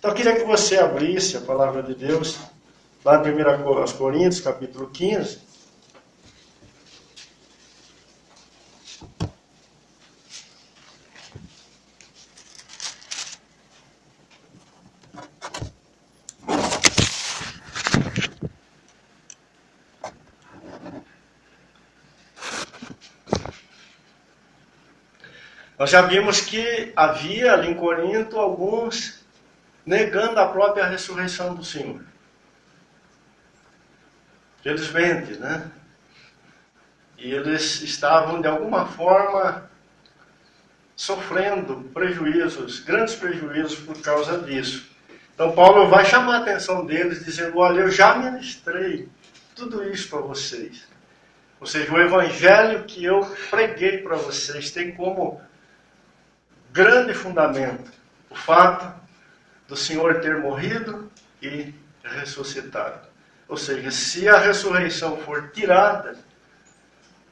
Então eu queria que você abrisse a palavra de Deus lá em 1 Coríntios, capítulo 15. Nós já vimos que havia ali em Corinto alguns negando a própria ressurreição do Senhor. Eles mentem, né? E eles estavam de alguma forma sofrendo prejuízos, grandes prejuízos por causa disso. Então Paulo vai chamar a atenção deles dizendo, olha, eu já ministrei tudo isso para vocês. Ou seja, o evangelho que eu preguei para vocês tem como grande fundamento o fato do Senhor ter morrido e ressuscitado. Ou seja, se a ressurreição for tirada,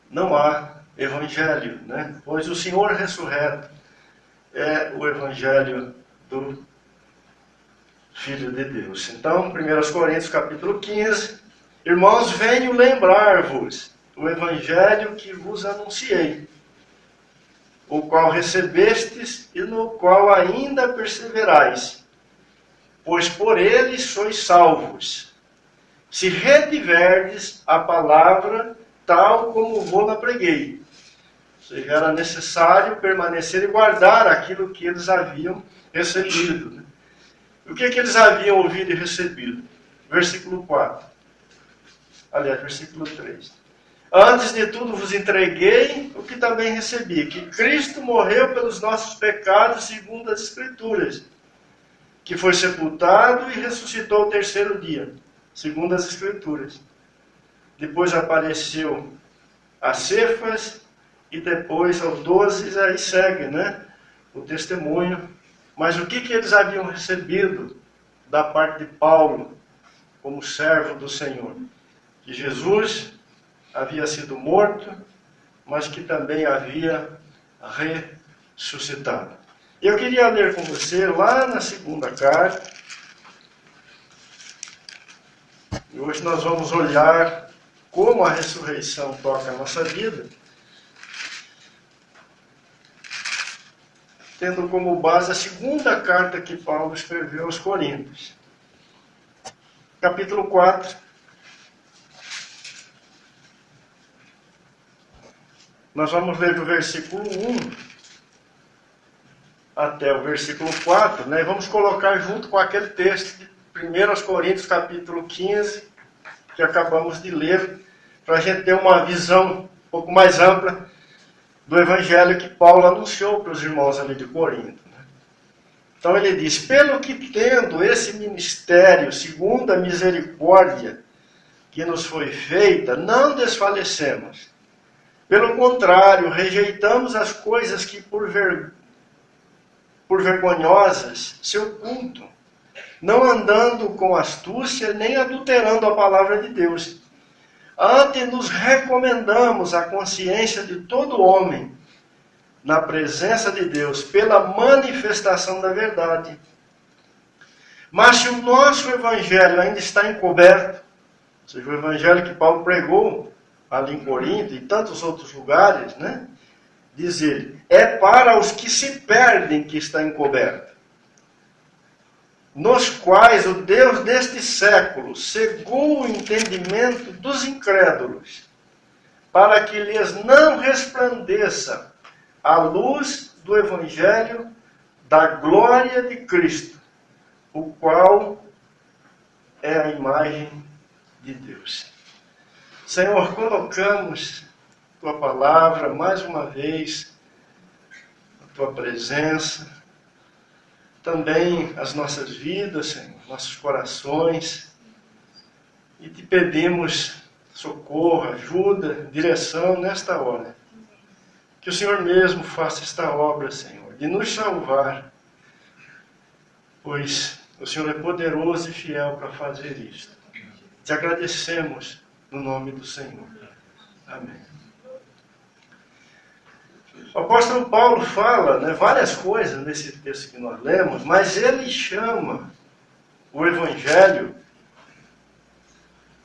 não há evangelho, né? Pois o Senhor ressurreto é o evangelho do Filho de Deus. Então, 1 Coríntios capítulo 15, irmãos, venho lembrar-vos o evangelho que vos anunciei, o qual recebestes e no qual ainda perseverais, pois por ele sois salvos, se retiverdes a palavra tal como vou-la preguei. Ou seja, era necessário permanecer e guardar aquilo que eles haviam recebido. Né? O que eles haviam ouvido e recebido? Versículo 4. Aliás, versículo 3. Antes de tudo vos entreguei o que também recebi, que Cristo morreu pelos nossos pecados segundo as Escrituras, que foi sepultado e ressuscitou o terceiro dia, segundo as Escrituras. Depois apareceu a Cefas e depois aos 12, aí segue, né? O testemunho. Mas o que eles haviam recebido da parte de Paulo, como servo do Senhor? Que Jesus havia sido morto, mas que também havia ressuscitado. Eu queria ler com você lá na segunda carta. E hoje nós vamos olhar como a ressurreição toca a nossa vida, tendo como base a segunda carta que Paulo escreveu aos Coríntios. Capítulo 4. Nós vamos ler do versículo 1 até o versículo 4, né? E vamos colocar junto com aquele texto de 1 Coríntios, capítulo 15, que acabamos de ler, para a gente ter uma visão um pouco mais ampla do evangelho que Paulo anunciou para os irmãos ali de Corinto. Né? Então ele diz, pelo que tendo esse ministério, segundo a misericórdia que nos foi feita, não desfalecemos. Pelo contrário, rejeitamos as coisas que por vergonhosas se ocultam, não andando com astúcia, nem adulterando a palavra de Deus. Antes nos recomendamos a consciência de todo homem, na presença de Deus, pela manifestação da verdade. Mas se o nosso evangelho ainda está encoberto, ou seja, o evangelho que Paulo pregou ali em Corinto e tantos outros lugares, né? Diz ele, é para os que se perdem que está encoberto, nos quais o Deus deste século cegou o entendimento dos incrédulos, para que lhes não resplandeça a luz do evangelho da glória de Cristo, o qual é a imagem de Deus. Senhor, colocamos Tua palavra mais uma vez, a Tua presença, também as nossas vidas, Senhor, nossos corações, e Te pedimos socorro, ajuda, direção nesta hora. Que o Senhor mesmo faça esta obra, Senhor, de nos salvar, pois o Senhor é poderoso e fiel para fazer isto. Te agradecemos no nome do Senhor. Amém. O apóstolo Paulo fala, né, várias coisas nesse texto que nós lemos, mas ele chama o Evangelho,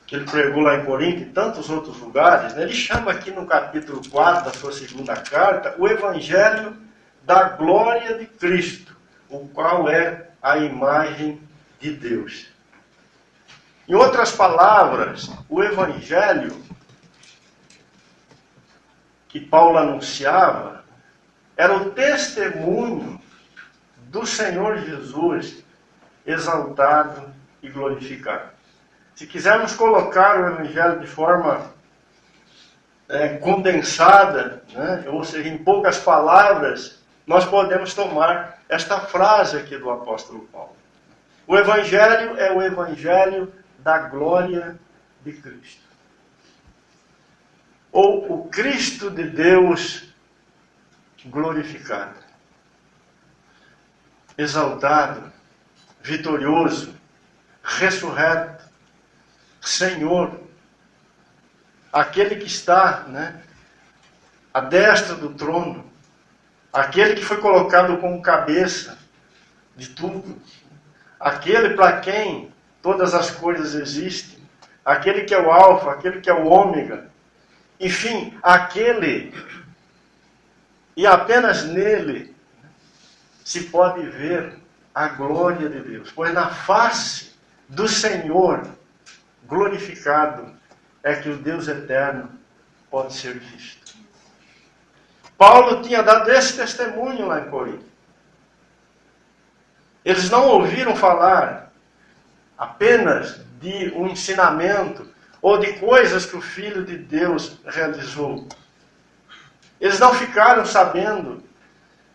que ele pregou lá em Corinto e tantos outros lugares, né? Ele chama aqui no capítulo 4 da sua segunda carta, o Evangelho da glória de Cristo, o qual é a imagem de Deus. Em outras palavras, o Evangelho que Paulo anunciava era o testemunho do Senhor Jesus exaltado e glorificado. Se quisermos colocar o Evangelho de forma condensada, né, ou seja, em poucas palavras, nós podemos tomar esta frase aqui do apóstolo Paulo. O Evangelho é o Evangelho da glória de Cristo. Ou o Cristo de Deus glorificado, exaltado, vitorioso, ressurreto, Senhor, aquele que está, né, à destra do trono, aquele que foi colocado como cabeça de tudo, aquele para quem todas as coisas existem, aquele que é o alfa, aquele que é o ômega, enfim, aquele, e apenas nele se pode ver a glória de Deus, pois na face do Senhor glorificado é que o Deus eterno pode ser visto. Paulo tinha dado esse testemunho lá em Corinto. Eles não ouviram falar apenas de um ensinamento ou de coisas que o Filho de Deus realizou. Eles não ficaram sabendo,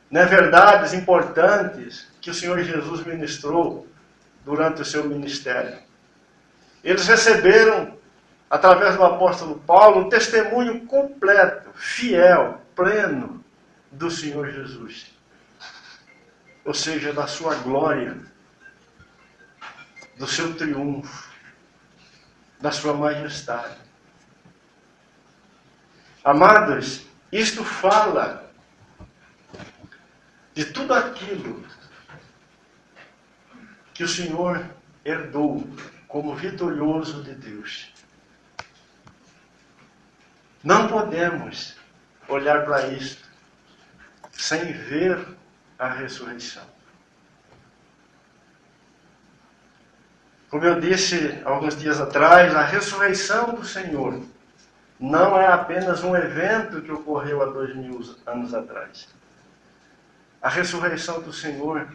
né, verdades importantes que o Senhor Jesus ministrou durante o seu ministério. Eles receberam, através do apóstolo Paulo, um testemunho completo, fiel, pleno do Senhor Jesus. Ou seja, da sua glória, do seu triunfo, da sua majestade. Amados, isto fala de tudo aquilo que o Senhor herdou como vitorioso de Deus. Não podemos olhar para isto sem ver a ressurreição. Como eu disse alguns dias atrás, a ressurreição do Senhor não é apenas um evento que ocorreu há 2000 anos atrás. A ressurreição do Senhor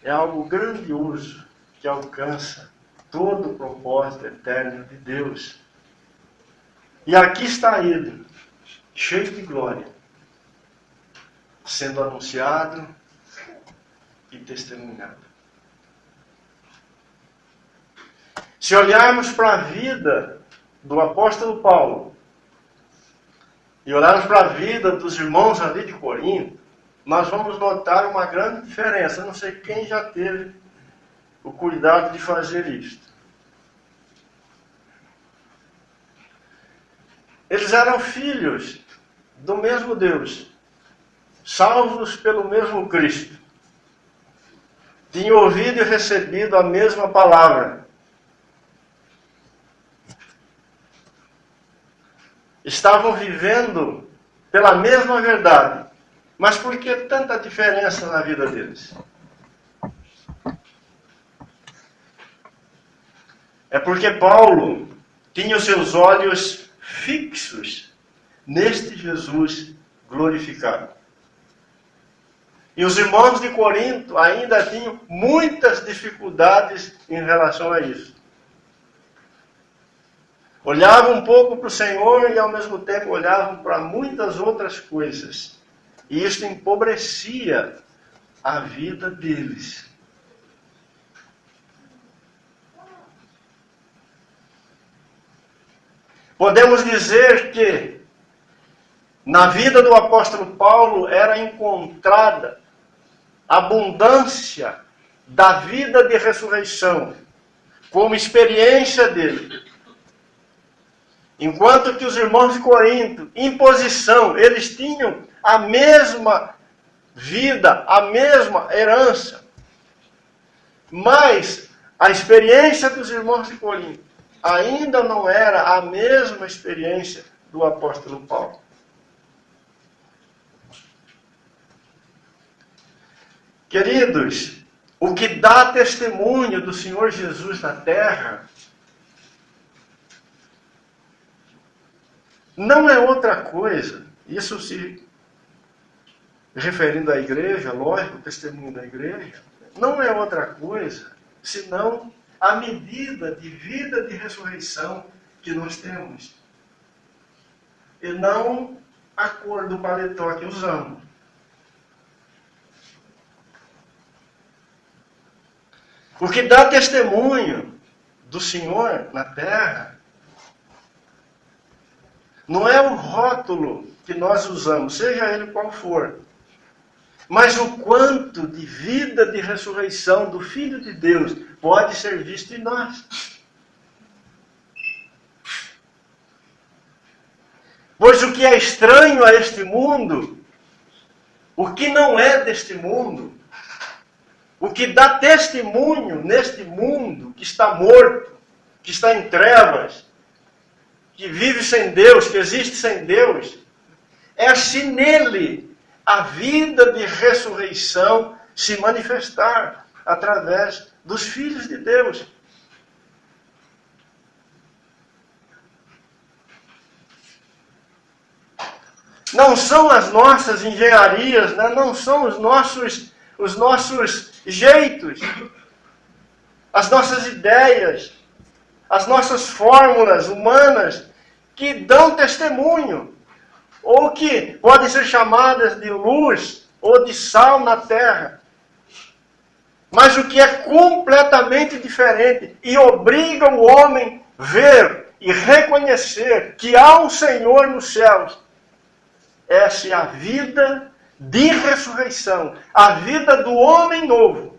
é algo grandioso que alcança todo o propósito eterno de Deus. E aqui está ele, cheio de glória, sendo anunciado e testemunhado. Se olharmos para a vida do apóstolo Paulo e olharmos para a vida dos irmãos ali de Corinto, nós vamos notar uma grande diferença. Eu não sei quem já teve o cuidado de fazer isto. Eles eram filhos do mesmo Deus, salvos pelo mesmo Cristo. Tinham ouvido e recebido a mesma palavra. Estavam vivendo pela mesma verdade. Mas por que tanta diferença na vida deles? É porque Paulo tinha os seus olhos fixos neste Jesus glorificado. E os irmãos de Corinto ainda tinham muitas dificuldades em relação a isso. Olhavam um pouco para o Senhor e ao mesmo tempo olhavam para muitas outras coisas. E isso empobrecia a vida deles. Podemos dizer que na vida do apóstolo Paulo era encontrada abundância da vida de ressurreição como experiência dele. Enquanto que os irmãos de Corinto, em posição, eles tinham a mesma vida, a mesma herança. Mas A experiência dos irmãos de Corinto ainda não era a mesma experiência do apóstolo Paulo. Queridos, o que dá testemunho do Senhor Jesus na terra não é outra coisa, isso se referindo à igreja, lógico, o testemunho da igreja, não é outra coisa senão a medida de vida de ressurreição que nós temos. E não a cor do paletó que usamos. O que dá testemunho do Senhor na terra não é o rótulo que nós usamos, seja ele qual for, mas o quanto de vida de ressurreição do Filho de Deus pode ser visto em nós. Pois o que é estranho a este mundo, o que não é deste mundo, o que dá testemunho neste mundo que está morto, que está em trevas, que vive sem Deus, que existe sem Deus, é se nele a vida de ressurreição se manifestar através dos filhos de Deus. Não são as nossas engenharias, né? Não são os nossos jeitos, as nossas ideias, as nossas fórmulas humanas que dão testemunho, ou que podem ser chamadas de luz ou de sal na terra. Mas o que é completamente diferente e obriga o homem a ver e reconhecer que há um Senhor nos céus, essa é a vida de ressurreição, a vida do homem novo,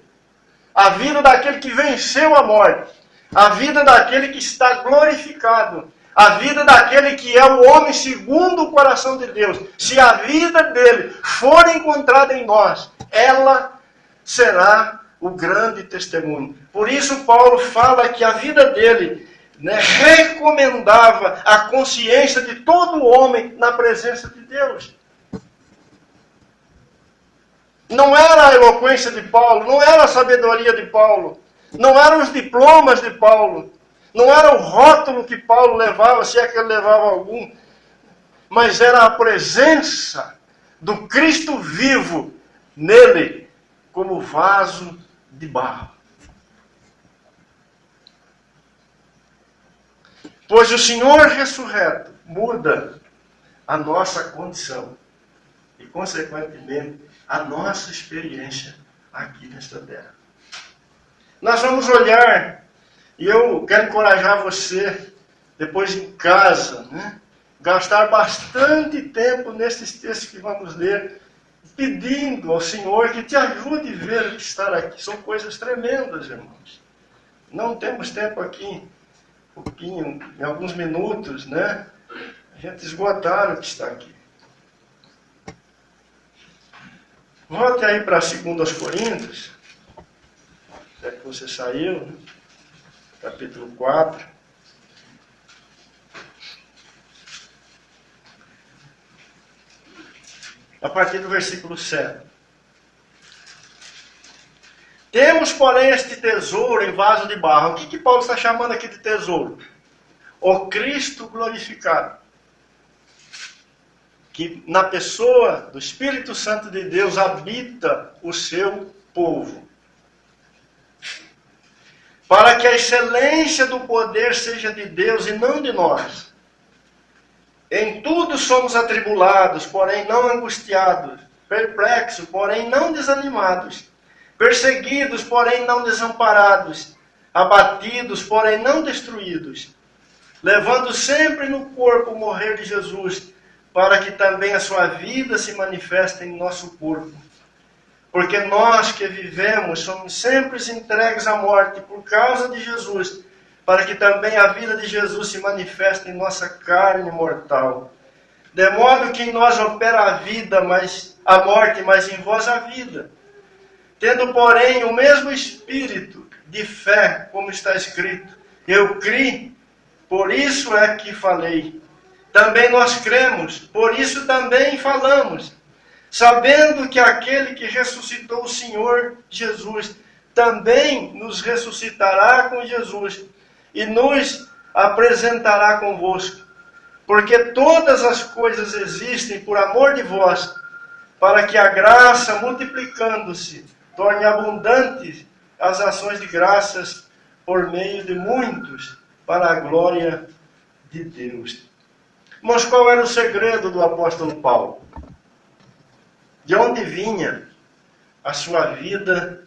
a vida daquele que venceu a morte, a vida daquele que está glorificado, a vida daquele que é o homem segundo o coração de Deus. Se a vida dele for encontrada em nós, ela será o grande testemunho. Por isso Paulo fala que a vida dele, né, recomendava a consciência de todo homem na presença de Deus. Não era a eloquência de Paulo, não era a sabedoria de Paulo, não eram os diplomas de Paulo, não era o rótulo que Paulo levava, se é que ele levava algum, mas era a presença do Cristo vivo nele, como vaso de barro. Pois o Senhor ressurreto muda a nossa condição e, consequentemente, a nossa experiência aqui nesta terra. Nós vamos olhar, e eu quero encorajar você, depois em casa, né, gastar bastante tempo nesses textos que vamos ler, pedindo ao Senhor que te ajude a ver o que está aqui. São coisas tremendas, irmãos. Não temos tempo aqui, pouquinho, em alguns minutos, né? A gente esgotar o que está aqui. Volte aí para 2 Coríntios, até que você saiu, né? Capítulo 4. A partir do versículo 7. Temos, porém, este tesouro em vaso de barro. O que Paulo está chamando aqui de tesouro? O Cristo glorificado. Que na pessoa do Espírito Santo de Deus habita o seu povo. Para que a excelência do poder seja de Deus e não de nós. Em tudo somos atribulados, porém não angustiados. Perplexos, porém não desanimados. Perseguidos, porém não desamparados. Abatidos, porém não destruídos. Levando sempre no corpo o morrer de Jesus, para que também a sua vida se manifeste em nosso corpo. Porque nós que vivemos somos sempre entregues à morte por causa de Jesus, para que também a vida de Jesus se manifeste em nossa carne mortal. De modo que em nós opera a vida, mas a morte, mas em vós a vida. Tendo, porém, o mesmo Espírito, de fé, como está escrito. Eu criei, por isso é que falei. Também nós cremos, por isso também falamos, sabendo que aquele que ressuscitou o Senhor Jesus também nos ressuscitará com Jesus e nos apresentará convosco. Porque todas as coisas existem por amor de vós, para que a graça, multiplicando-se, torne abundantes as ações de graças por meio de muitos, para a glória de Deus. Mas qual era o segredo do apóstolo Paulo? De onde vinha a sua vida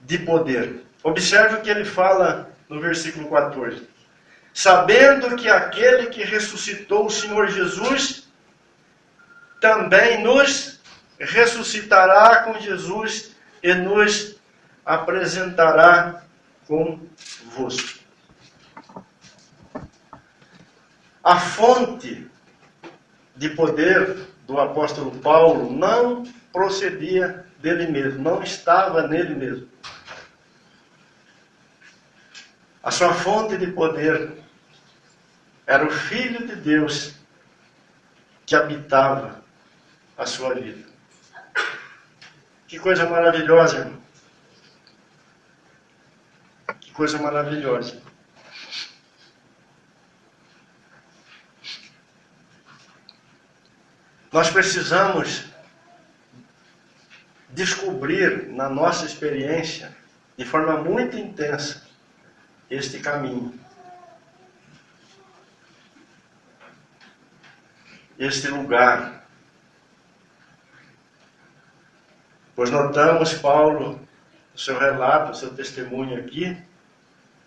de poder? Observe o que ele fala no versículo 14. Sabendo que aquele que ressuscitou o Senhor Jesus também nos ressuscitará com Jesus e nos apresentará convosco. A fonte de poder do apóstolo Paulo não procedia dele mesmo, não estava nele mesmo. A sua fonte de poder era o Filho de Deus que habitava a sua vida. Que coisa maravilhosa, irmão. Que coisa maravilhosa. Nós precisamos descobrir na nossa experiência, de forma muito intensa, este caminho. Este lugar. Pois notamos Paulo, o seu relato, o seu testemunho aqui,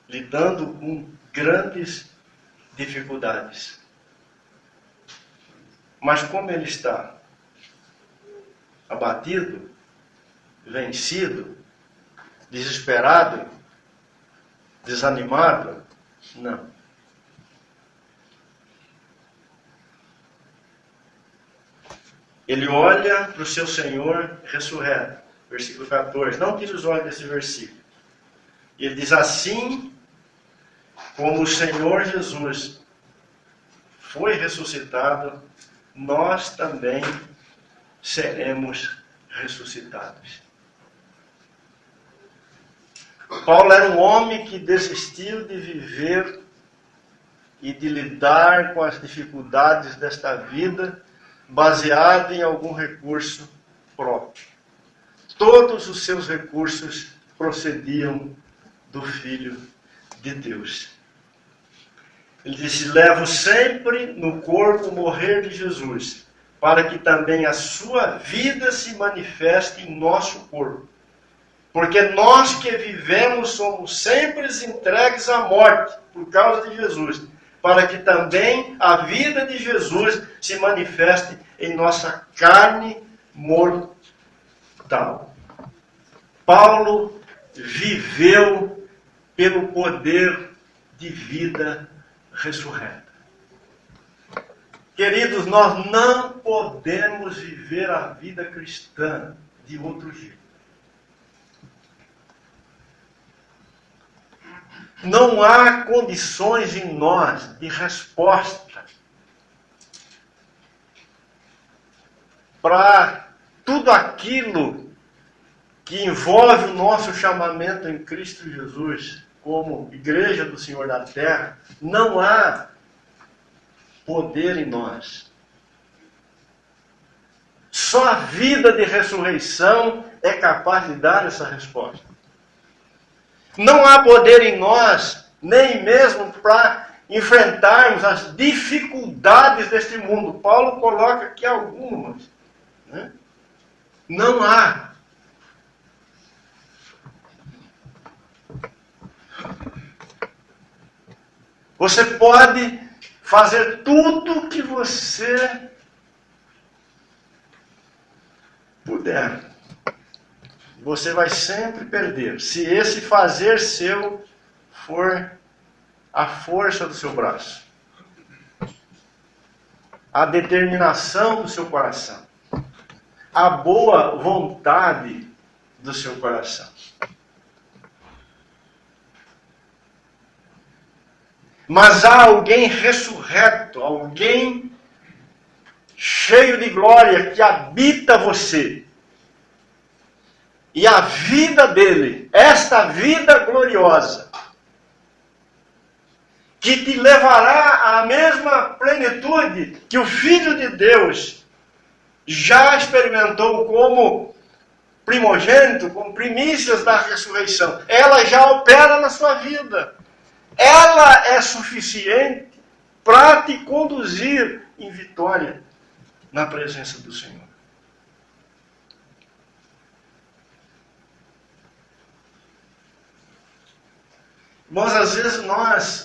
lidando com grandes dificuldades. Mas como ele está? Abatido? Vencido? Desesperado? Desanimado? Não. Ele olha para o seu Senhor ressurreto. Versículo 14. Não tire os olhos desse versículo. E ele diz assim, como o Senhor Jesus foi ressuscitado, nós também seremos ressuscitados. Paulo era um homem que desistiu de viver e de lidar com as dificuldades desta vida baseado em algum recurso próprio. Todos os seus recursos procediam do Filho de Deus. Ele disse, levo sempre no corpo o morrer de Jesus, para que também a sua vida se manifeste em nosso corpo. Porque nós que vivemos somos sempre entregues à morte por causa de Jesus, para que também a vida de Jesus se manifeste em nossa carne mortal. Paulo viveu pelo poder de vida ressurreta. Queridos, nós não podemos viver a vida cristã de outro jeito. Não há condições em nós de resposta para tudo aquilo que envolve o nosso chamamento em Cristo Jesus, como igreja do Senhor da terra. Não há poder em nós. Só a vida de ressurreição é capaz de dar essa resposta. Não há poder em nós, nem mesmo para enfrentarmos as dificuldades deste mundo. Paulo coloca aqui algumas. Né? Não há. Você pode fazer tudo o que você puder. Você vai sempre perder, se esse fazer seu for a força do seu braço, a determinação do seu coração, a boa vontade do seu coração. Mas há alguém ressurreto, alguém cheio de glória que habita você. E a vida dele, esta vida gloriosa, que te levará à mesma plenitude que o Filho de Deus já experimentou como primogênito, como primícias da ressurreição. Ela já opera na sua vida. Ela é suficiente para te conduzir em vitória na presença do Senhor. Mas às vezes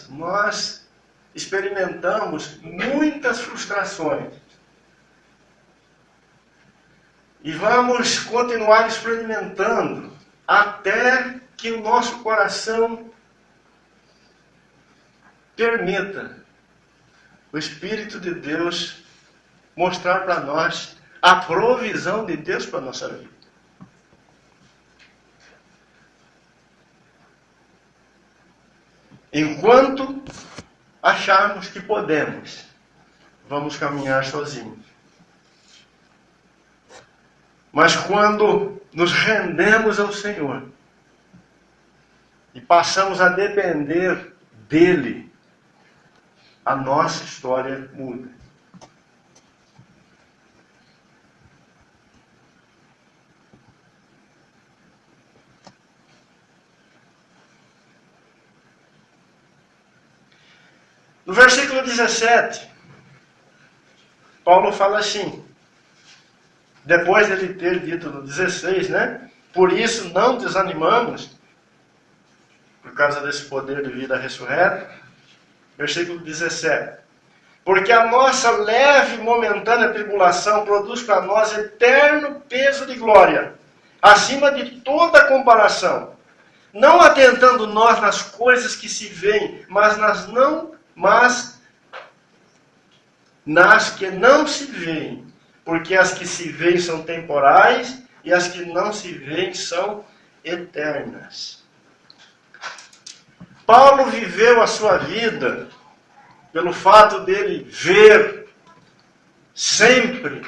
nós experimentamos muitas frustrações. E vamos continuar experimentando até que o nosso coração permita o Espírito de Deus mostrar para nós a provisão de Deus para a nossa vida. Enquanto acharmos que podemos, vamos caminhar sozinhos. Mas quando nos rendemos ao Senhor e passamos a depender dEle, a nossa história muda. No versículo 17, Paulo fala assim, depois de ele ter dito no 16, né? Por isso não desanimamos, por causa desse poder de vida ressurreta. Versículo 17. Porque a nossa leve e momentânea tribulação produz para nós eterno peso de glória, acima de toda comparação. Não atentando nós nas coisas que se veem, mas nas que não se veem. Porque as que se veem são temporais e as que não se veem são eternas. Paulo viveu a sua vida pelo fato dele ver sempre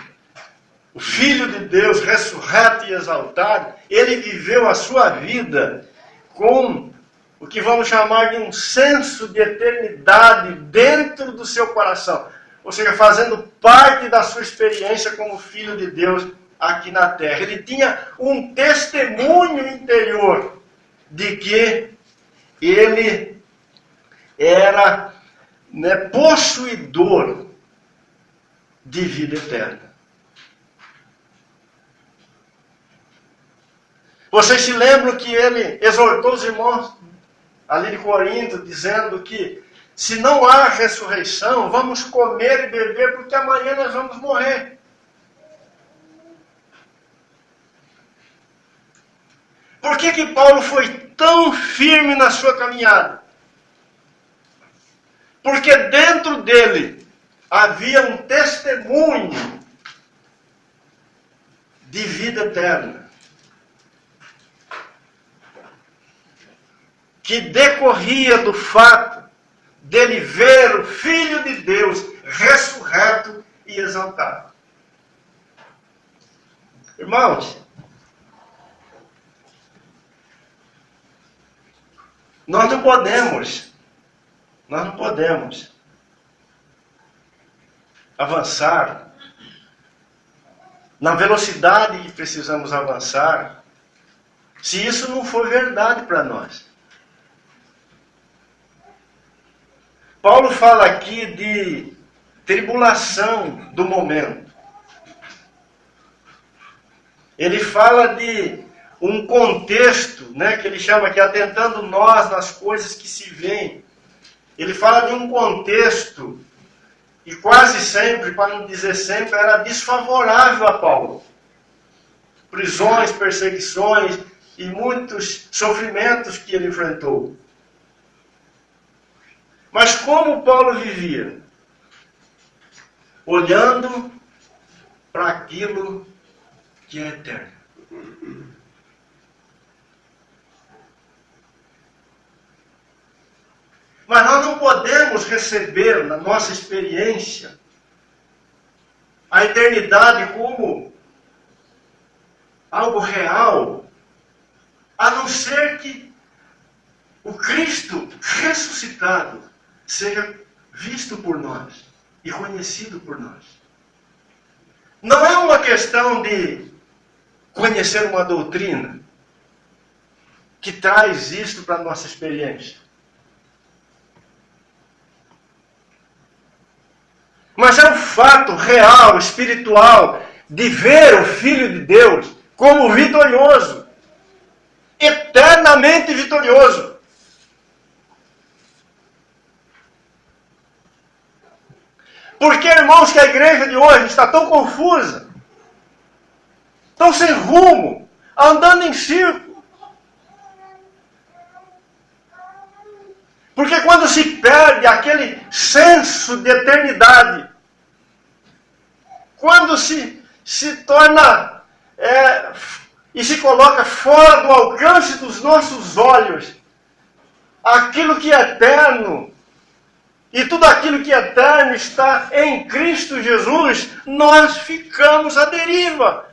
o Filho de Deus ressurreto e exaltado. Ele viveu a sua vida com o que vamos chamar de um senso de eternidade dentro do seu coração. Ou seja, fazendo parte da sua experiência como Filho de Deus aqui na terra. Ele tinha um testemunho interior de que ele era possuidor de vida eterna. Vocês se lembram que ele exortou os irmãos ali de Corinto, dizendo que se não há ressurreição, vamos comer e beber, porque amanhã nós vamos morrer. Por que Paulo foi tão firme na sua caminhada? Porque dentro dele havia um testemunho de vida eterna, que decorria do fato dele ver o Filho de Deus ressurreto e exaltado. Irmãos, nós não podemos avançar na velocidade que precisamos avançar se isso não for verdade para nós. Paulo fala aqui de tribulação do momento. Ele fala de um contexto, que ele chama aqui, atentando nós nas coisas que se veem. Ele fala de um contexto, e quase sempre, para não dizer sempre, era desfavorável a Paulo. Prisões, perseguições e muitos sofrimentos que ele enfrentou. Mas como Paulo vivia? Olhando para aquilo que é eterno. Mas nós não podemos receber na nossa experiência a eternidade como algo real, a não ser que o Cristo ressuscitado seja visto por nós e conhecido por nós. Não é uma questão de conhecer uma doutrina que traz isto para a nossa experiência. Mas é um fato real, espiritual, de ver o Filho de Deus como vitorioso, eternamente vitorioso. Porque, irmãos, que a igreja de hoje está tão confusa, tão sem rumo, andando em círculo. Porque quando se perde aquele senso de eternidade, quando se torna e se coloca fora do alcance dos nossos olhos aquilo que é eterno, e tudo aquilo que é eterno está em Cristo Jesus, nós ficamos à deriva.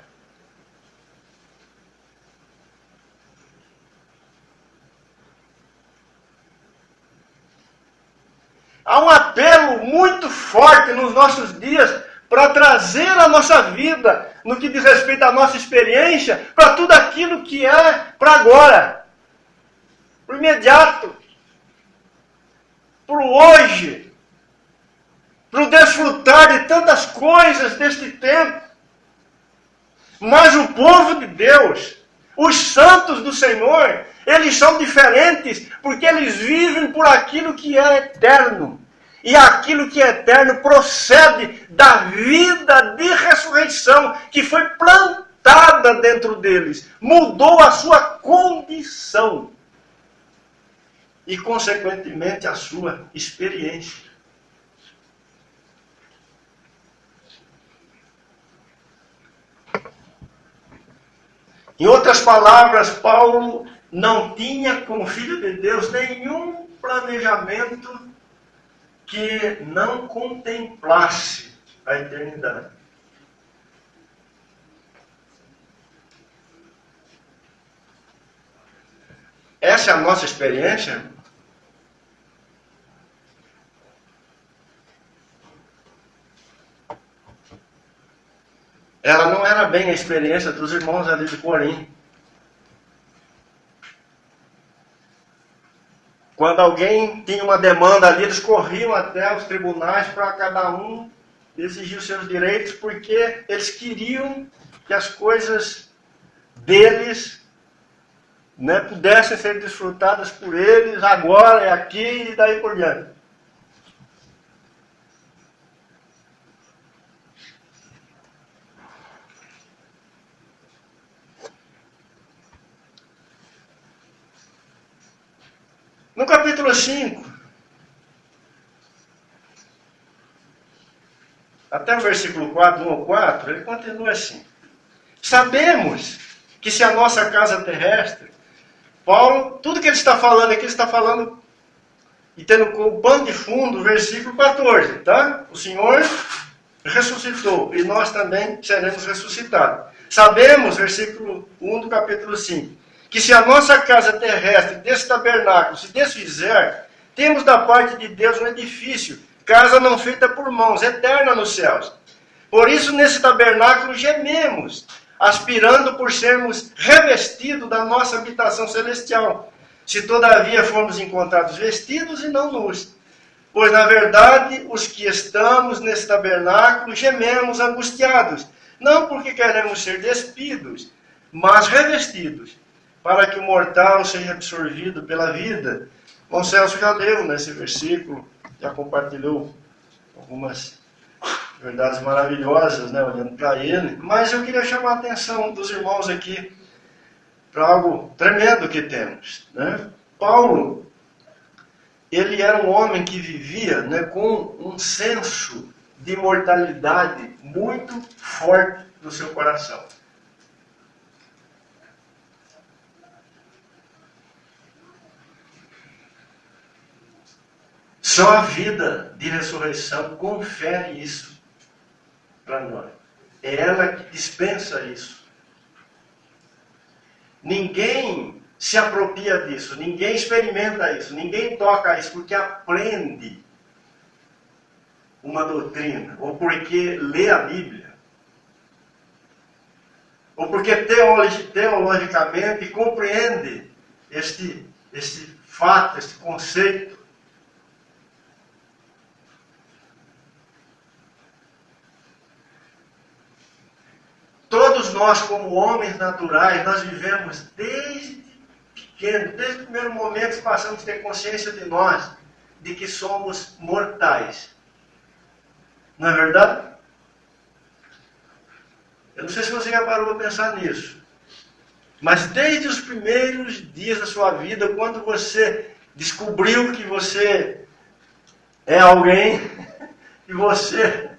Há um apelo muito forte nos nossos dias para trazer a nossa vida, no que diz respeito à nossa experiência, para tudo aquilo que é para agora, para o imediato, para o hoje, para o desfrutar de tantas coisas deste tempo. Mas o povo de Deus, os santos do Senhor, eles são diferentes porque eles vivem por aquilo que é eterno. E aquilo que é eterno procede da vida de ressurreição que foi plantada dentro deles. Mudou a sua condição. E, consequentemente, a sua experiência. Em outras palavras, Paulo não tinha com o Filho de Deus nenhum planejamento que não contemplasse a eternidade. Essa é a nossa experiência? Ela não era bem a experiência dos irmãos ali de Corinto. Quando alguém tinha uma demanda ali, eles corriam até os tribunais para cada um exigir os seus direitos, porque eles queriam que as coisas deles pudessem ser desfrutadas por eles agora, é aqui e daí por diante. No capítulo 5, até o versículo 4, 1 ou 4, ele continua assim. Sabemos que se a nossa casa terrestre, Paulo, tudo que ele está falando aqui, ele está falando e tendo como pano de fundo o versículo 14, tá? O Senhor ressuscitou e nós também seremos ressuscitados. Sabemos, versículo 1 do capítulo 5, que se a nossa casa terrestre desse tabernáculo se desfizer, temos da parte de Deus um edifício, casa não feita por mãos, eterna nos céus. Por isso, nesse tabernáculo gememos, aspirando por sermos revestidos da nossa habitação celestial, se todavia formos encontrados vestidos e não nus. Pois, na verdade, os que estamos nesse tabernáculo gememos angustiados, não porque queremos ser despidos, mas revestidos, para que o mortal seja absorvido pela vida. Bom, Celso já leu nesse versículo, já compartilhou algumas verdades maravilhosas, olhando para ele. Mas eu queria chamar a atenção dos irmãos aqui para algo tremendo que temos. Paulo, ele era um homem que vivia com um senso de mortalidade muito forte no seu coração. Só a vida de ressurreição confere isso para nós. É ela que dispensa isso. Ninguém se apropria disso, ninguém experimenta isso, ninguém toca isso porque aprende uma doutrina, ou porque lê a Bíblia, ou porque teologicamente compreende este fato, este conceito. Todos nós, como homens naturais, nós vivemos desde pequeno, desde o primeiro momento que passamos a ter consciência de nós, de que somos mortais. Não é verdade? Eu não sei se você já parou para pensar nisso. Mas desde os primeiros dias da sua vida, quando você descobriu que você é alguém, e você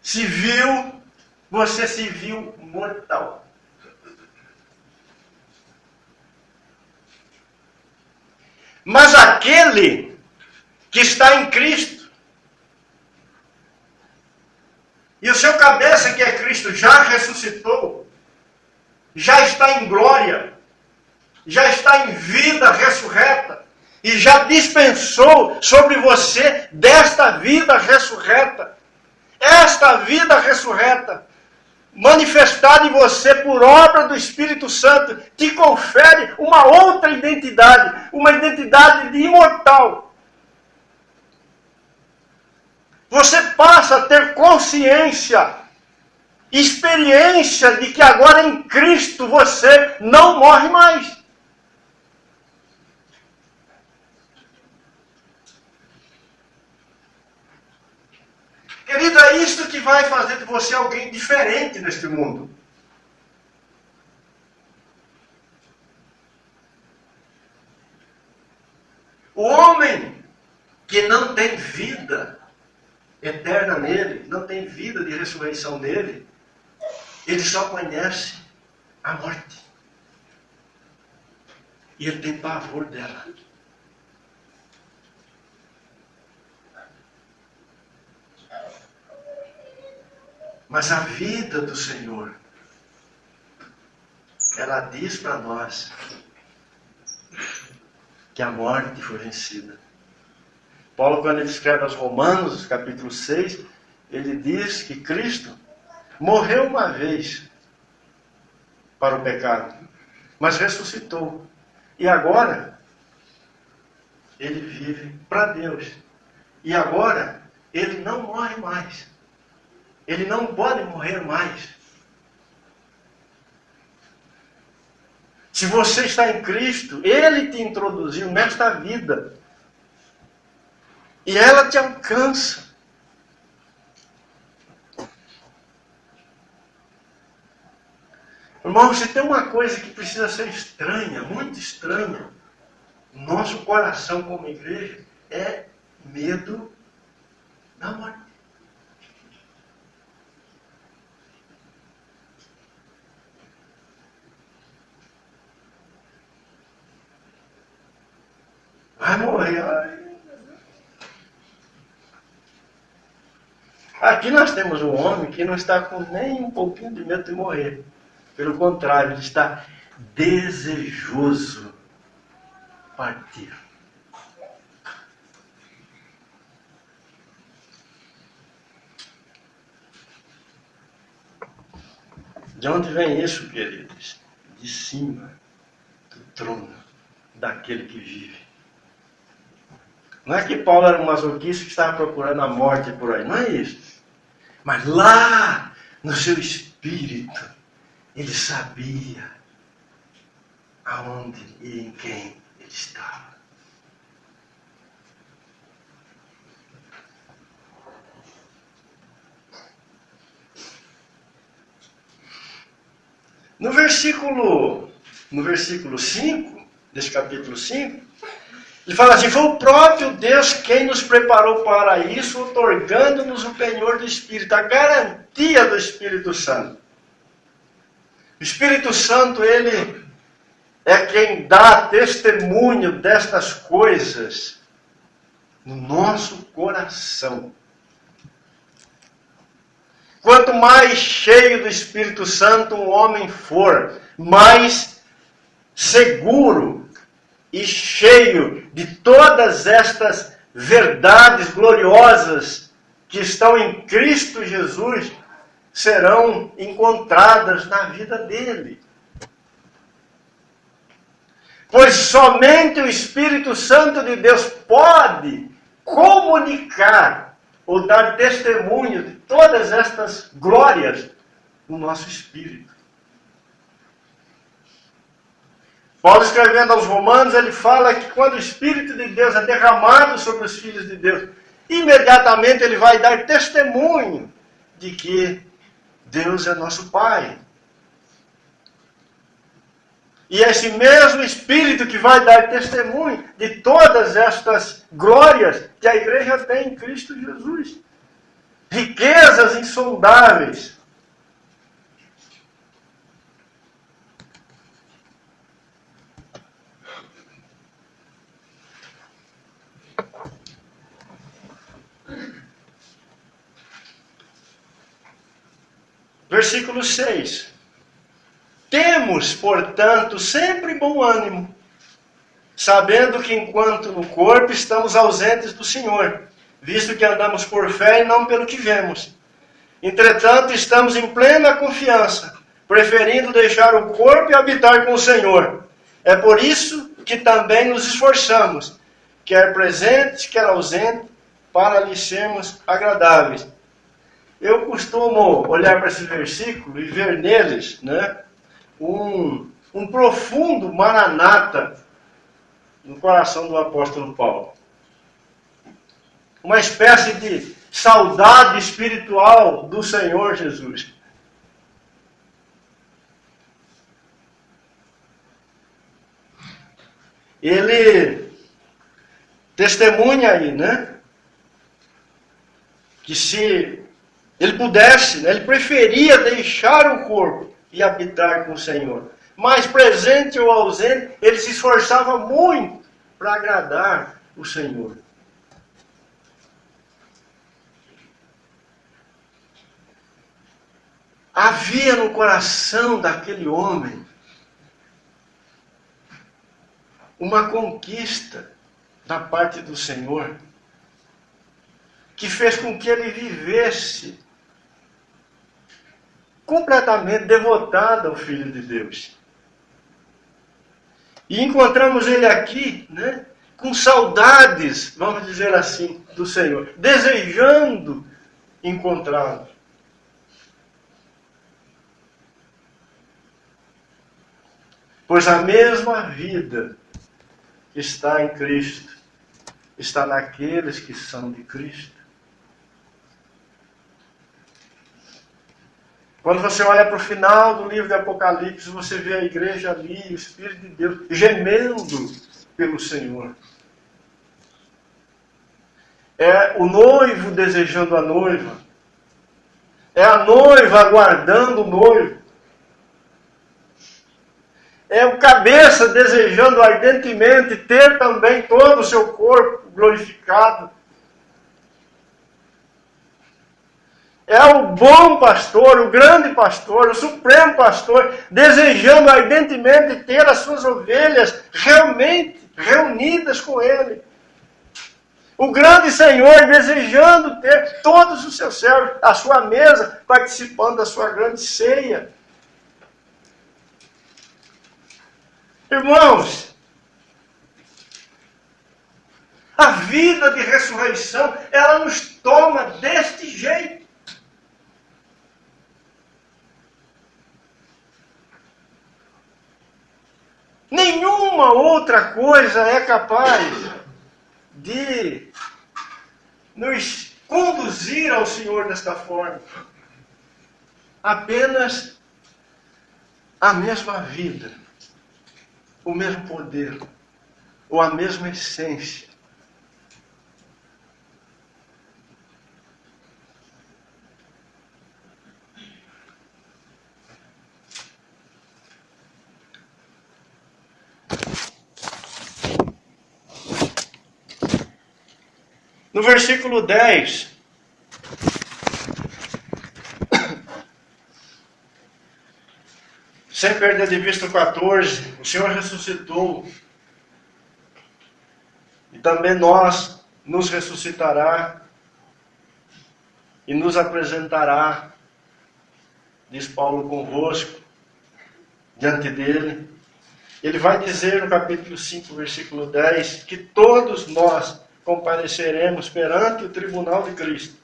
se viu mortal. Mas aquele que está em Cristo, e o seu cabeça, que é Cristo, já ressuscitou, já está em glória, já está em vida ressurreta, e já dispensou sobre você desta vida ressurreta. Esta vida ressurreta, manifestada em você por obra do Espírito Santo, te confere uma outra identidade, uma identidade de imortal. Você passa a ter consciência, experiência de que agora em Cristo você não morre mais. Querido, é isto que vai fazer de você alguém diferente neste mundo. O homem que não tem vida eterna nele, não tem vida de ressurreição nele, ele só conhece a morte. E ele tem pavor dela. Mas a vida do Senhor, ela diz para nós que a morte foi vencida. Paulo, quando ele escreve aos Romanos, capítulo 6, ele diz que Cristo morreu uma vez para o pecado, mas ressuscitou. E agora, ele vive para Deus. E agora, ele não morre mais. Ele não pode morrer mais. Se você está em Cristo, Ele te introduziu nesta vida. E ela te alcança. Irmão, se tem uma coisa que precisa ser estranha, muito estranha, no nosso coração como igreja, é medo da morte. Vai morrer. Aqui nós temos um homem que não está com nem um pouquinho de medo de morrer. Pelo contrário, ele está desejoso de partir. De onde vem isso, queridos? De cima do trono daquele que vive. Não é que Paulo era um masoquista que estava procurando a morte por aí, não é isso. Mas lá, no seu espírito, ele sabia aonde e em quem ele estava. No versículo 5, desse capítulo 5, ele fala assim: foi o próprio Deus quem nos preparou para isso, otorgando-nos o penhor do Espírito, a garantia do Espírito Santo. O Espírito Santo, ele é quem dá testemunho destas coisas no nosso coração. Quanto mais cheio do Espírito Santo um homem for, mais seguro e cheio de todas estas verdades gloriosas que estão em Cristo Jesus serão encontradas na vida dele. Pois somente o Espírito Santo de Deus pode comunicar ou dar testemunho de todas estas glórias no nosso espírito. Paulo, escrevendo aos Romanos, ele fala que quando o Espírito de Deus é derramado sobre os filhos de Deus, imediatamente ele vai dar testemunho de que Deus é nosso Pai. E esse mesmo Espírito que vai dar testemunho de todas estas glórias que a igreja tem em Cristo Jesus. Riquezas insondáveis. Versículo 6. Temos, portanto, sempre bom ânimo, sabendo que enquanto no corpo estamos ausentes do Senhor, visto que andamos por fé e não pelo que vemos. Entretanto, estamos em plena confiança, preferindo deixar o corpo e habitar com o Senhor. É por isso que também nos esforçamos, quer presentes, quer ausentes, para lhe sermos agradáveis. Eu costumo olhar para esse versículo e ver neles, um profundo maranata no coração do apóstolo Paulo. Uma espécie de saudade espiritual do Senhor Jesus. Ele testemunha aí, que se ele pudesse, ele preferia deixar o corpo e habitar com o Senhor. Mas presente ou ausente, ele se esforçava muito para agradar o Senhor. Havia no coração daquele homem uma conquista da parte do Senhor que fez com que ele vivesse completamente devotado ao Filho de Deus. E encontramos ele aqui, com saudades, vamos dizer assim, do Senhor, desejando encontrá-lo. Pois a mesma vida que está em Cristo está naqueles que são de Cristo. Quando você olha para o final do livro de Apocalipse, você vê a igreja ali, o Espírito de Deus, gemendo pelo Senhor. É o noivo desejando a noiva. É a noiva aguardando o noivo. É o cabeça desejando ardentemente ter também todo o seu corpo glorificado. É o bom pastor, o grande pastor, o supremo pastor, desejando ardentemente ter as suas ovelhas realmente reunidas com ele. O grande Senhor desejando ter todos os seus servos à sua mesa, participando da sua grande ceia. Irmãos, a vida de ressurreição, ela nos toma deste jeito. Nenhuma outra coisa é capaz de nos conduzir ao Senhor desta forma. Apenas a mesma vida, o mesmo poder, ou a mesma essência. No versículo 10, sem perder de vista o 14, o Senhor ressuscitou. E também nós nos ressuscitará e nos apresentará, diz Paulo, convosco, diante dele. Ele vai dizer no capítulo 5, versículo 10, que todos nós compareceremos perante o tribunal de Cristo,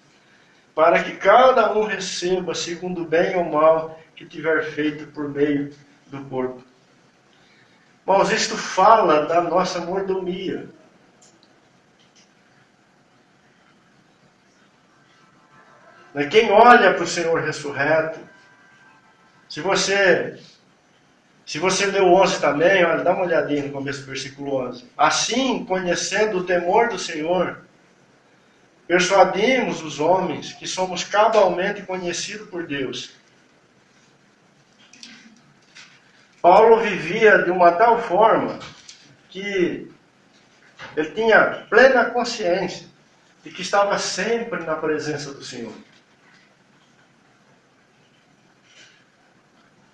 para que cada um receba segundo o bem ou mal que tiver feito por meio do corpo. Irmãos, isto fala da nossa mordomia. Quem olha para o Senhor ressurreto, se você leu 11 também, olha, dá uma olhadinha no começo do versículo 11. Assim, conhecendo o temor do Senhor, persuadimos os homens que somos cabalmente conhecidos por Deus. Paulo vivia de uma tal forma que ele tinha plena consciência de que estava sempre na presença do Senhor.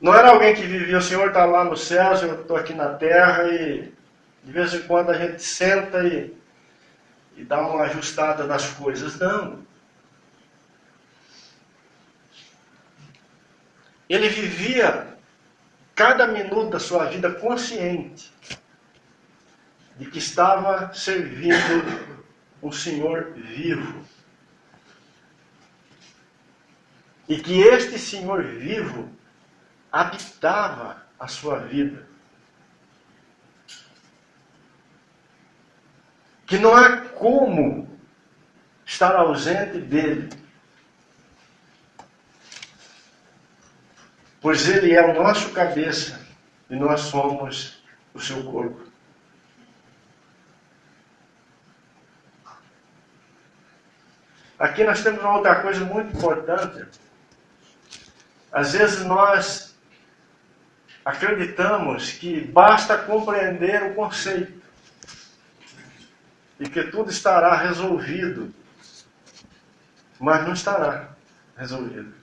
Não era alguém que vivia, o Senhor está lá nos céus, eu estou aqui na terra, e de vez em quando a gente senta e dá uma ajustada nas coisas. Não. Ele vivia cada minuto da sua vida consciente de que estava servindo um Senhor vivo. E que este Senhor vivo habitava a sua vida. Que não há como estar ausente dele. Pois ele é o nosso cabeça e nós somos o seu corpo. Aqui nós temos uma outra coisa muito importante. Às vezes nós acreditamos que basta compreender o conceito e que tudo estará resolvido, mas não estará resolvido.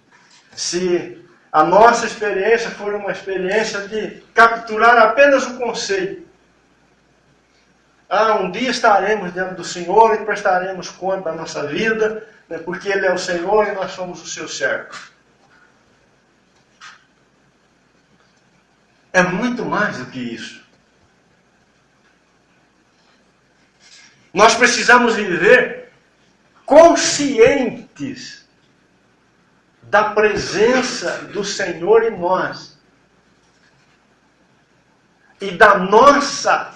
Se a nossa experiência for uma experiência de capturar apenas o conceito, um dia estaremos diante do Senhor e prestaremos conta da nossa vida, porque Ele é o Senhor e nós somos os seus servos. É muito mais do que isso. Nós precisamos viver conscientes da presença do Senhor em nós e da nossa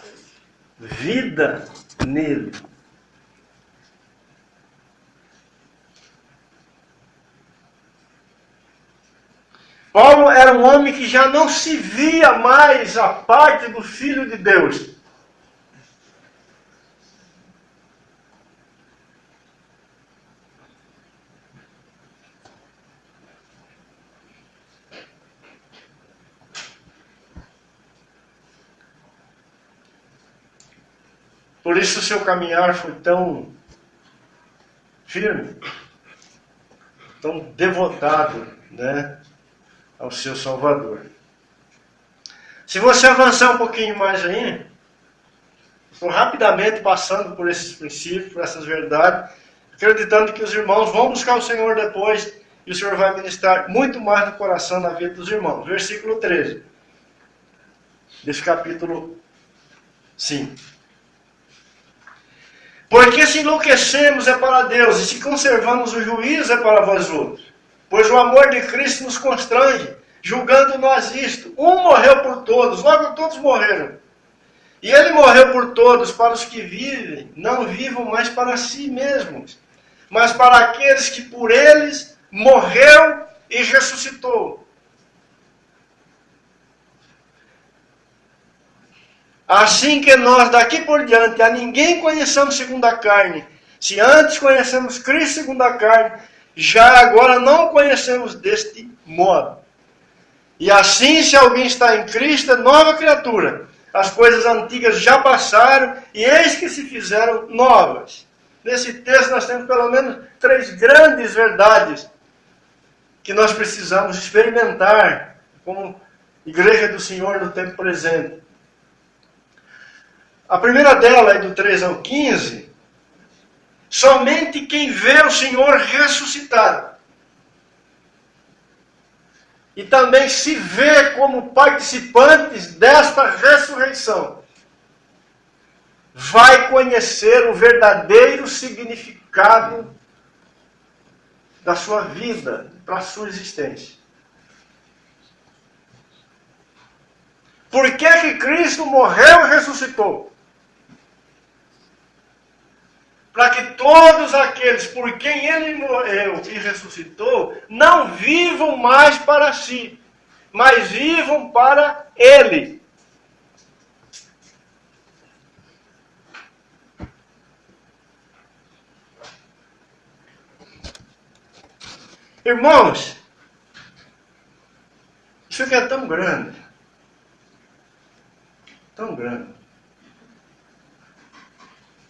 vida nele. Paulo era um homem que já não se via mais a parte do Filho de Deus. Por isso o seu caminhar foi tão firme, tão devotado, ao seu Salvador. Se você avançar um pouquinho mais aí, estou rapidamente passando por esses princípios, por essas verdades, acreditando que os irmãos vão buscar o Senhor depois e o Senhor vai ministrar muito mais no coração, na vida dos irmãos. Versículo 13 desse capítulo 5. Porque se enlouquecemos é para Deus, e se conservamos o juízo é para vós outros. Pois o amor de Cristo nos constrange, julgando nós isto. Um morreu por todos, logo todos morreram. E ele morreu por todos, para os que vivem, não vivam mais para si mesmos, mas para aqueles que por eles morreu e ressuscitou. Assim que nós daqui por diante a ninguém conheçamos segundo a carne, se antes conhecemos Cristo segundo a carne, já agora não conhecemos deste modo. E assim, se alguém está em Cristo, é nova criatura. As coisas antigas já passaram e eis que se fizeram novas. Nesse texto nós temos pelo menos 3 grandes verdades que nós precisamos experimentar como Igreja do Senhor no tempo presente. A primeira dela é do 3 ao 15. Somente quem vê o Senhor ressuscitado e também se vê como participantes desta ressurreição vai conhecer o verdadeiro significado da sua vida, para a sua existência. Por que Cristo morreu e ressuscitou? Para que todos aqueles por quem Ele morreu e ressuscitou não vivam mais para si, mas vivam para Ele. Irmãos, isso aqui é tão grande. Tão grande.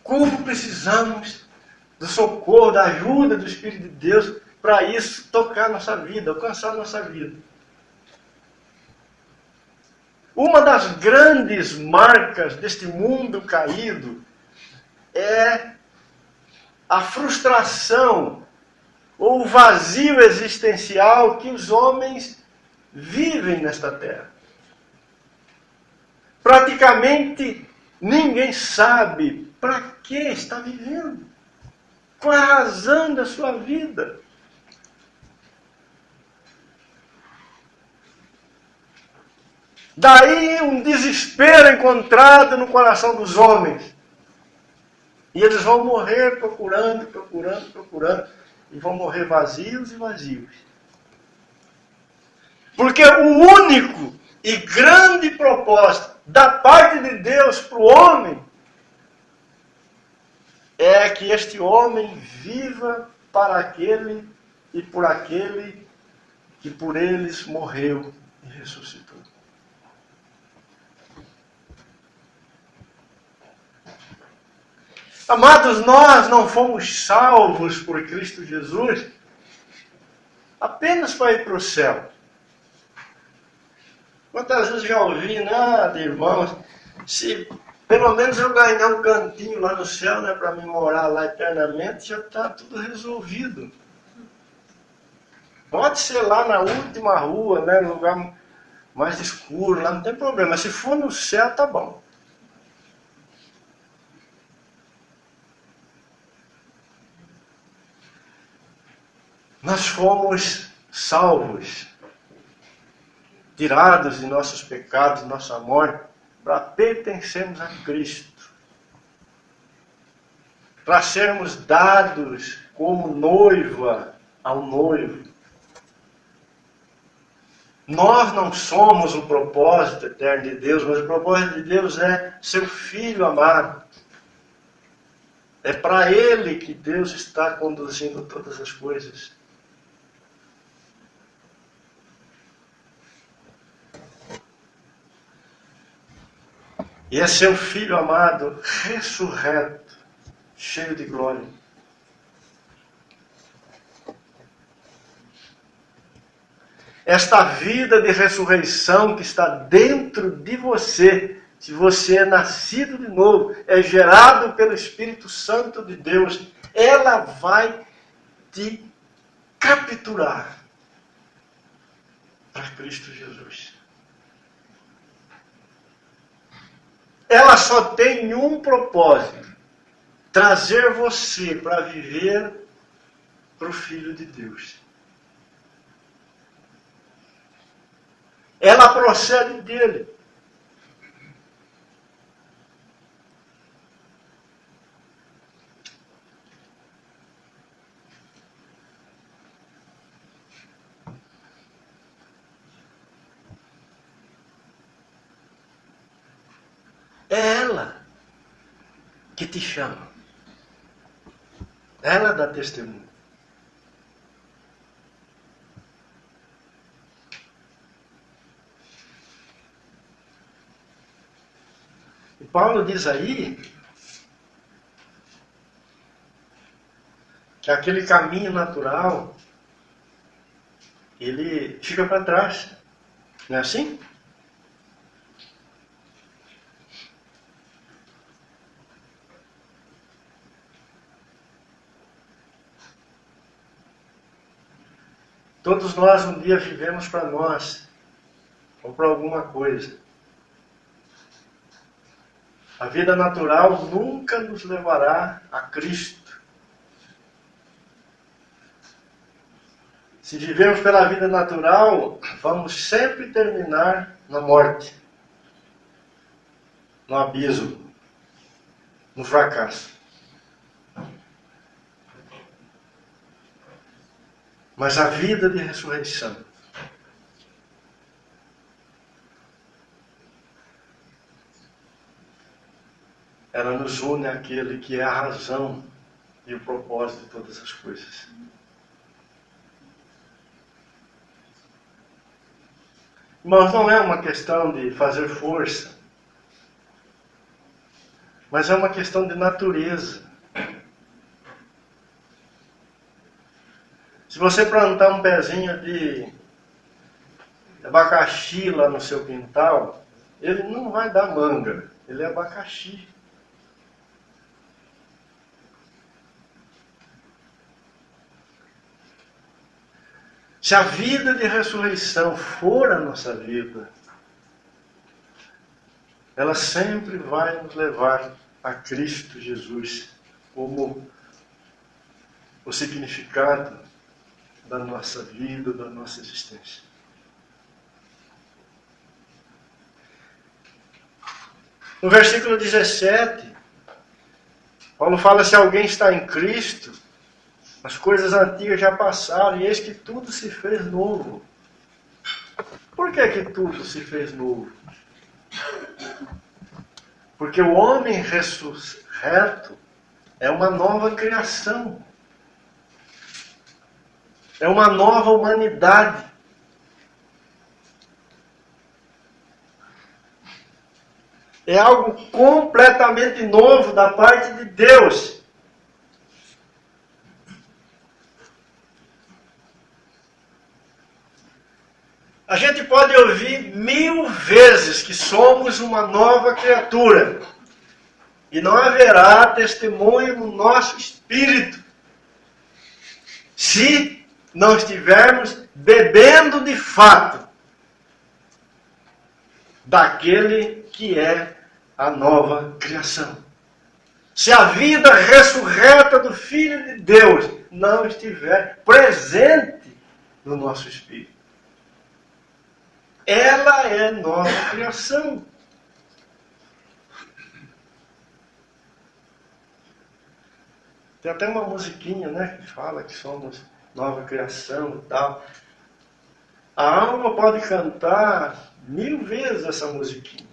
Como precisamos do socorro, da ajuda do Espírito de Deus para isso tocar nossa vida, alcançar nossa vida. Uma das grandes marcas deste mundo caído é a frustração ou o vazio existencial que os homens vivem nesta terra. Praticamente ninguém sabe para que está vivendo. Qual é a razão da sua vida? Daí um desespero encontrado no coração dos homens. E eles vão morrer procurando, e vão morrer vazios e vazios. Porque o único e grande propósito da parte de Deus para o homem é que este homem viva para aquele e por aquele que por eles morreu e ressuscitou. Amados, nós não fomos salvos por Cristo Jesus apenas para ir para o céu. Quantas vezes já ouvi, nada, irmãos, se pelo menos eu ganhar um cantinho lá no céu, né, para me morar lá eternamente, já está tudo resolvido. Pode ser lá na última rua, né, no lugar mais escuro, lá não tem problema. Mas se for no céu, tá bom. Nós fomos salvos, tirados de nossos pecados, nossa morte, para pertencermos a Cristo. Para sermos dados como noiva ao noivo. Nós não somos o propósito eterno de Deus, mas o propósito de Deus é seu Filho amado. É para Ele que Deus está conduzindo todas as coisas. E é seu Filho amado, ressurreto, cheio de glória. Esta vida de ressurreição que está dentro de você, se você é nascido de novo, é gerado pelo Espírito Santo de Deus, ela vai te capturar para Cristo Jesus. Ela só tem um propósito: trazer você para viver para o Filho de Deus. Ela procede dele. É ela que te chama. Ela dá testemunho. E Paulo diz aí que aquele caminho natural, ele fica para trás. Não é assim? Todos nós um dia vivemos para nós, ou para alguma coisa. A vida natural nunca nos levará a Cristo. Se vivemos pela vida natural, vamos sempre terminar na morte, no abismo, no fracasso. Mas a vida de ressurreição, ela nos une àquele que é a razão e o propósito de todas as coisas. Mas não é uma questão de fazer força, mas é uma questão de natureza. Se você plantar um pezinho de abacaxi lá no seu quintal, ele não vai dar manga, ele é abacaxi. Se a vida de ressurreição for a nossa vida, ela sempre vai nos levar a Cristo Jesus como o significado da nossa vida, da nossa existência. No versículo 17, Paulo fala: se alguém está em Cristo, as coisas antigas já passaram e eis que tudo se fez novo. Por que tudo se fez novo? Porque o homem ressurreto é uma nova criação. É uma nova humanidade. É algo completamente novo da parte de Deus. A gente pode ouvir 1000 vezes que somos uma nova criatura. E não haverá testemunho no nosso espírito se não estivermos bebendo de fato daquele que é a nova criação. Se a vida ressurreta do Filho de Deus não estiver presente no nosso espírito, ela é nova criação. Tem até uma musiquinha, né, que fala que somos nova criação e tal. A alma pode cantar 1000 vezes essa musiquinha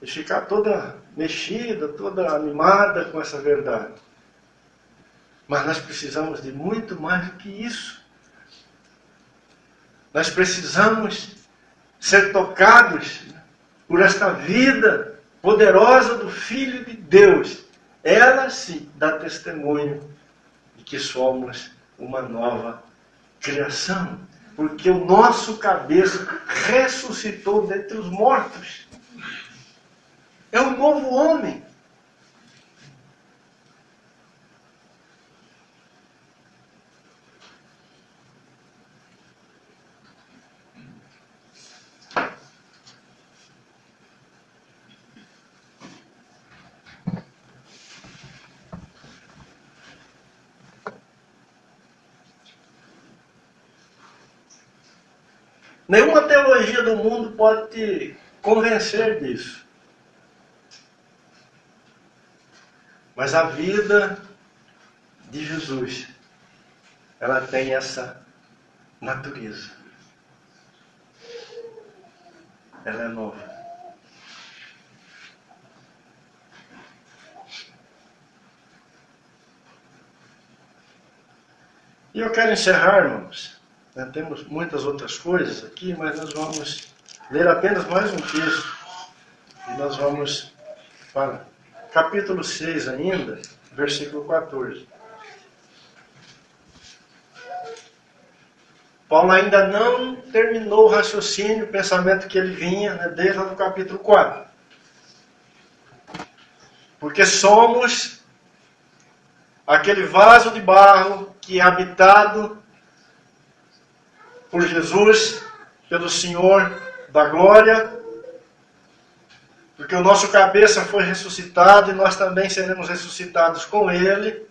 e ficar toda mexida, toda animada com essa verdade. Mas nós precisamos de muito mais do que isso. Nós precisamos ser tocados por esta vida poderosa do Filho de Deus. Ela sim dá testemunho de que somos uma nova criação. Porque o nosso cabeça ressuscitou dentre os mortos. É um novo homem. Nenhuma teologia do mundo pode te convencer disso. Mas a vida de Jesus, ela tem essa natureza. Ela é nova. E eu quero encerrar, irmãos. Temos muitas outras coisas aqui, mas nós vamos ler apenas mais um texto. E nós vamos para capítulo 6 ainda, versículo 14. Paulo ainda não terminou o raciocínio, o pensamento que ele vinha, né, desde o capítulo 4. Porque somos aquele vaso de barro que é habitado por Jesus, pelo Senhor da glória, porque o nosso cabeça foi ressuscitado e nós também seremos ressuscitados com ele.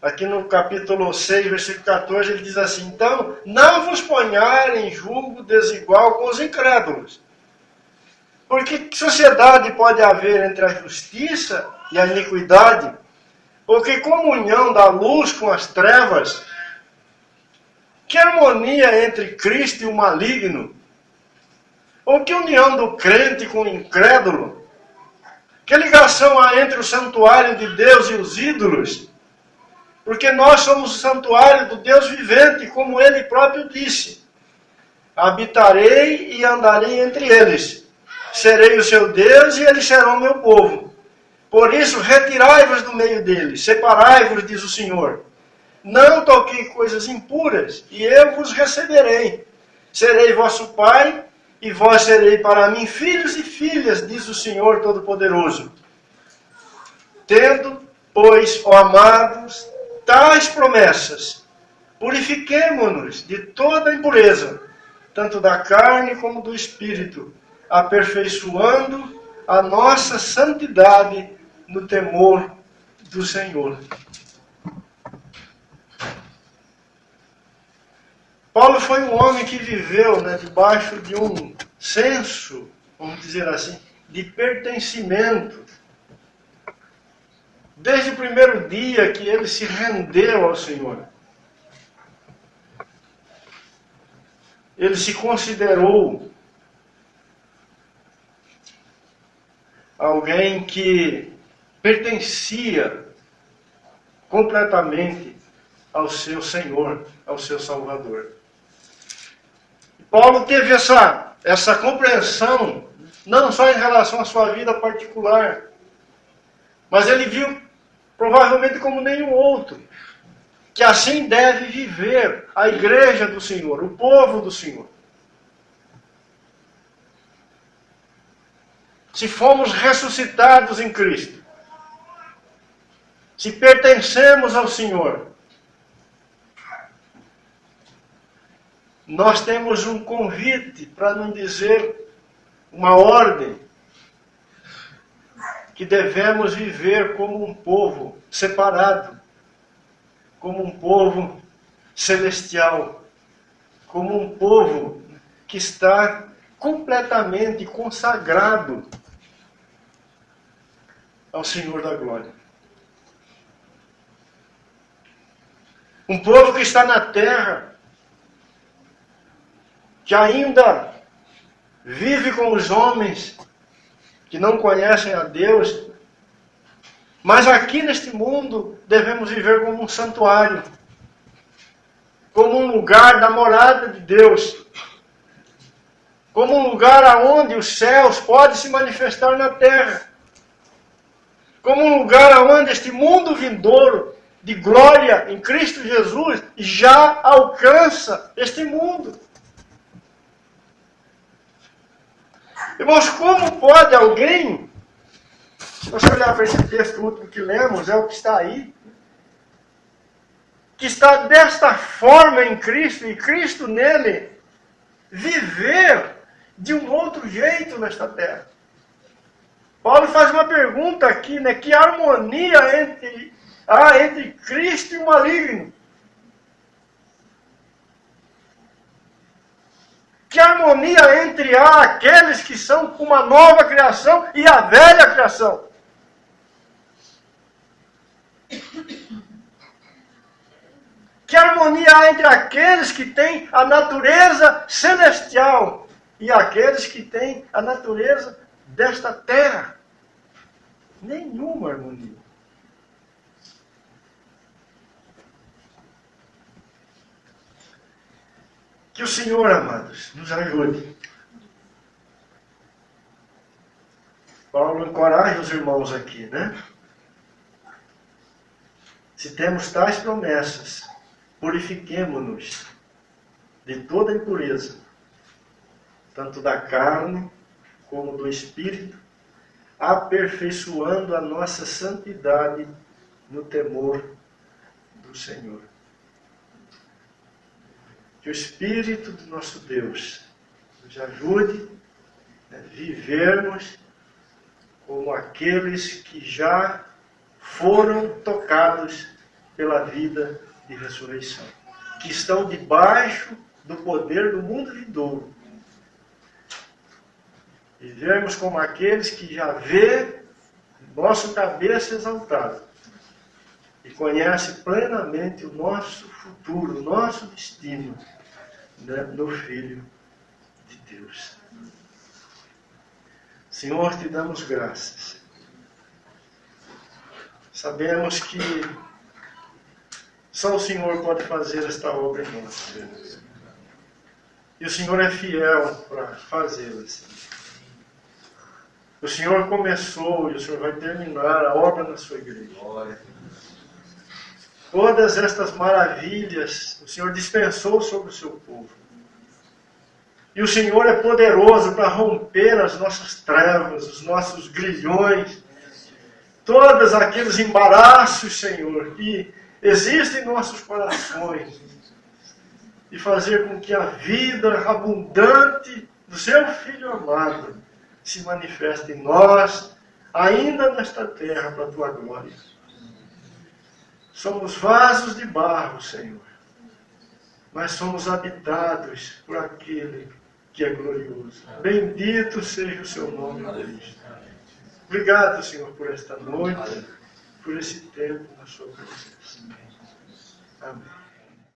Aqui no capítulo 6, versículo 14, ele diz assim: então, não vos ponhar em julgo desigual com os incrédulos. Porque que sociedade pode haver entre a justiça e a iniquidade? Ou que comunhão da luz com as trevas? Que harmonia entre Cristo e o maligno? Ou que união do crente com o incrédulo? Que ligação há entre o santuário de Deus e os ídolos? Porque nós somos o santuário do Deus vivente, como ele próprio disse: habitarei e andarei entre eles. Serei o seu Deus e eles serão meu povo. Por isso, retirai-vos do meio deles, separai-vos, diz o Senhor. Não toquei coisas impuras, e eu vos receberei. Serei vosso pai, e vós serei para mim filhos e filhas, diz o Senhor Todo-Poderoso. Tendo, pois, ó amados, tais promessas, purifiquemo-nos de toda impureza, tanto da carne como do espírito, aperfeiçoando a nossa santidade no temor do Senhor. Paulo foi um homem que viveu, né, debaixo de um senso, vamos dizer assim, de pertencimento. Desde o primeiro dia que ele se rendeu ao Senhor. Ele se considerou alguém que pertencia completamente ao seu Senhor, ao seu Salvador. Paulo teve essa compreensão, não só em relação à sua vida particular, mas ele viu, provavelmente como nenhum outro, que assim deve viver a igreja do Senhor, o povo do Senhor. Se fomos ressuscitados em Cristo, se pertencemos ao Senhor, nós temos um convite, para não dizer uma ordem, que devemos viver como um povo separado, como um povo celestial, como um povo que está completamente consagrado ao Senhor da glória. Um povo que está na terra, que ainda vive com os homens que não conhecem a Deus, mas aqui neste mundo devemos viver como um santuário, como um lugar da morada de Deus, como um lugar aonde os céus podem se manifestar na terra, como um lugar aonde este mundo vindouro de glória em Cristo Jesus já alcança este mundo. Irmãos, como pode alguém, se você olhar para esse texto último que lemos, é o que está aí, que está desta forma em Cristo, e Cristo nele, viver de um outro jeito nesta terra? Paulo faz uma pergunta aqui, né? Que harmonia há entre Cristo e o maligno? Que harmonia entre aqueles que são uma nova criação e a velha criação? Que harmonia há entre aqueles que têm a natureza celestial e aqueles que têm a natureza desta terra? Nenhuma harmonia. Que o Senhor, amados, nos ajude. Paulo encoraja os irmãos aqui, né? Se temos tais promessas, purifiquemo-nos de toda impureza, tanto da carne como do espírito, aperfeiçoando a nossa santidade no temor do Senhor. Que o Espírito do nosso Deus nos ajude a vivermos como aqueles que já foram tocados pela vida de ressurreição, que estão debaixo do poder do mundo vindouro. Vivermos como aqueles que já vê nosso cabeça exaltado e conhece plenamente o nosso futuro, o nosso destino, né, no Filho de Deus. Senhor, te damos graças. Sabemos que só o Senhor pode fazer esta obra em nós, Deus. E o Senhor é fiel para fazê-la, Senhor. O Senhor começou e o Senhor vai terminar a obra na sua igreja. Todas estas maravilhas o Senhor dispensou sobre o seu povo. E o Senhor é poderoso para romper as nossas trevas, os nossos grilhões, todos aqueles embaraços, Senhor, que existem em nossos corações, e fazer com que a vida abundante do seu Filho amado se manifeste em nós, ainda nesta terra, para a tua glória. Somos vasos de barro, Senhor, mas somos habitados por aquele que é glorioso. Bendito seja o seu nome, Deus. Obrigado, Senhor, por esta noite, por esse tempo na sua presença. Amém.